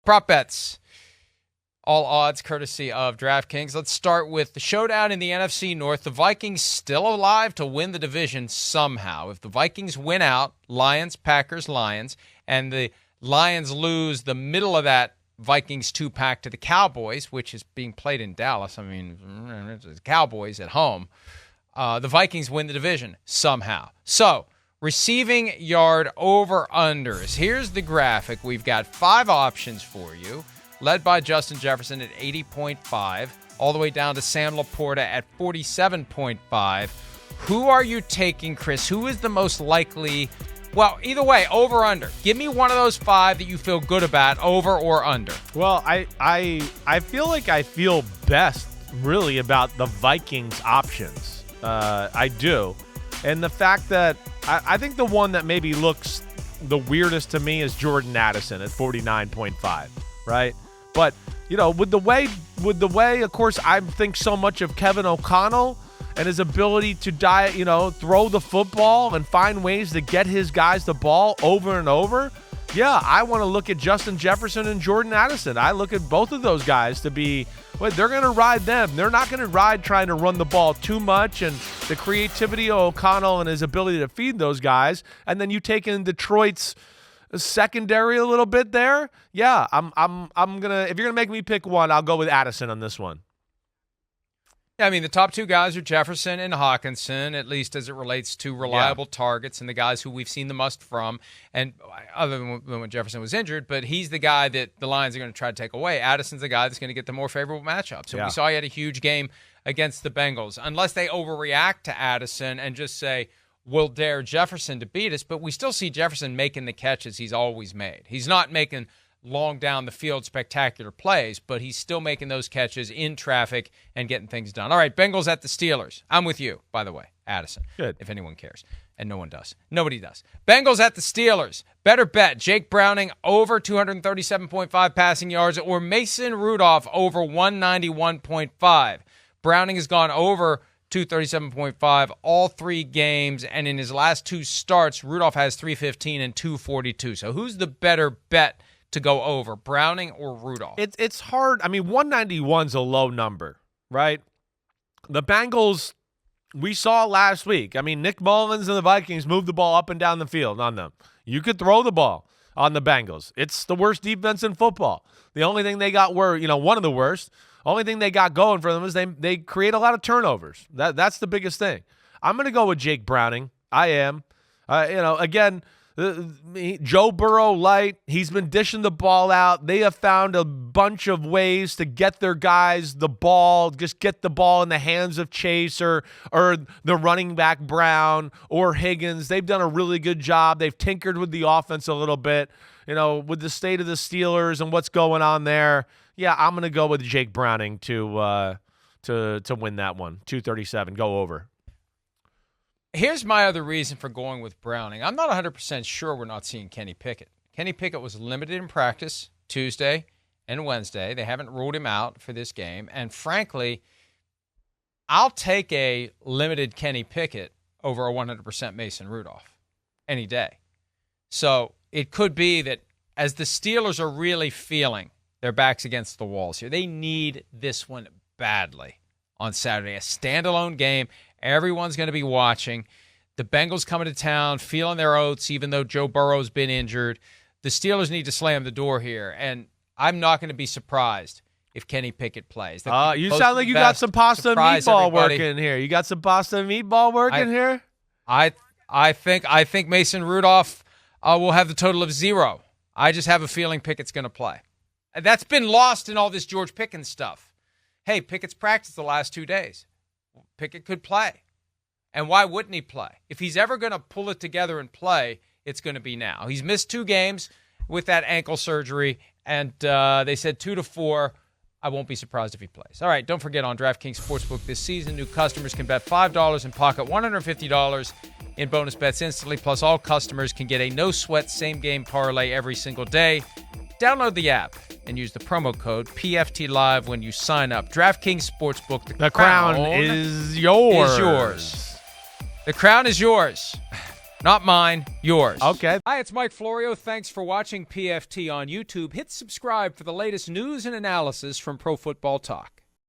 Prop bets. All odds courtesy of DraftKings. Let's start with the showdown in the NFC North. The Vikings still alive to win the division somehow. If the Vikings win out, Lions, Packers, Lions, and the Lions lose the middle of that Vikings 2-pack to the Cowboys, which is being played in Dallas. I mean, it's the Cowboys at home. The Vikings win the division somehow. So, receiving yard over-unders. Here's the graphic. We've got 5 options for you. Led by Justin Jefferson at 80.5, all the way down to Sam Laporta at 47.5. Who are you taking, Chris? Who is the most likely? Well, either way, over or under. Give me one of those 5 that you feel good about, over or under. Well, I feel like I feel best really about the Vikings options. I do. And the fact that I think the one that maybe looks the weirdest to me is Jordan Addison at 49.5, right? But, you know, with the way, of course, I think so much of Kevin O'Connell and his ability to throw the football and find ways to get his guys the ball over and over. Yeah, I want to look at Justin Jefferson and Jordan Addison. I look at both of those guys to be, they're going to ride them. They're not going to ride trying to run the ball too much, and the creativity of O'Connell and his ability to feed those guys. And then you take in Detroit's secondary a little bit there. Yeah, I'm gonna, if you're gonna make me pick one, I'll go with Addison on this one. Yeah, I mean, the top 2 guys are Jefferson and Hawkinson, at least as it relates to reliable targets and the guys who we've seen the most from. And other than when Jefferson was injured, but he's the guy that the Lions are going to try to take away. Addison's the guy that's going to get the more favorable matchup. So we saw he had a huge game against the Bengals. Unless they overreact to Addison and just say, we'll dare Jefferson to beat us, but we still see Jefferson making the catches he's always made. He's not making long down the field spectacular plays, but he's still making those catches in traffic and getting things done. All right, Bengals at the Steelers. I'm with you, by the way, Addison. Good. If anyone cares. And no one does. Nobody does. Bengals at the Steelers. Better bet, Jake Browning over 237.5 passing yards or Mason Rudolph over 191.5. Browning has gone over 237.5 all 3 games, and in his last 2 starts, Rudolph has 315 and 242. So who's the better bet to go over, Browning or Rudolph? It's hard. I mean, 191's a low number, right? The Bengals, we saw last week. I mean, Nick Mullins and the Vikings moved the ball up and down the field on them. You could throw the ball on the Bengals. It's the worst defense in football. The only thing they got one of the worst. Only thing they got going for them is they create a lot of turnovers. That's the biggest thing. I'm going to go with Jake Browning. I am. Again, Joe Burrow light. He's been dishing the ball out. They have found a bunch of ways to get their guys the ball, just get the ball in the hands of Chase or the running back Brown or Higgins. They've done a really good job. They've tinkered with the offense a little bit, with the state of the Steelers and what's going on there. Yeah, I'm going to go with Jake Browning to win that one. 237, go over. Here's my other reason for going with Browning. I'm not 100% sure we're not seeing Kenny Pickett. Kenny Pickett was limited in practice Tuesday and Wednesday. They haven't ruled him out for this game. And frankly, I'll take a limited Kenny Pickett over a 100% Mason Rudolph any day. So it could be that as the Steelers are really feeling their backs against the walls here, they need this one badly on Saturday. A standalone game. Everyone's going to be watching. The Bengals coming to town, feeling their oats, even though Joe Burrow's been injured. The Steelers need to slam the door here, and I'm not going to be be surprised if Kenny Pickett plays. You sound like you got some pasta and meatball working here. You got some pasta and meatball working here? I think Mason Rudolph will have the total of 0. I just have a feeling Pickett's going to play. That's been lost in all this George Pickens stuff. Hey, Pickett's practiced the last 2 days. Pickett could play. And why wouldn't he play? If he's ever going to pull it together and play, it's going to be now. He's missed 2 games with that ankle surgery, and they said 2 to 4. I won't be surprised if he plays. All right, don't forget on DraftKings Sportsbook this season, new customers can bet $5 and pocket $150 in bonus bets instantly. Plus, all customers can get a no-sweat same-game parlay every single day. Download the app and use the promo code PFTLive when you sign up. DraftKings Sportsbook, the crown is yours. The crown is yours. Not mine, yours. Okay. Hi, it's Mike Florio. Thanks for watching PFT on YouTube. Hit subscribe for the latest news and analysis from Pro Football Talk.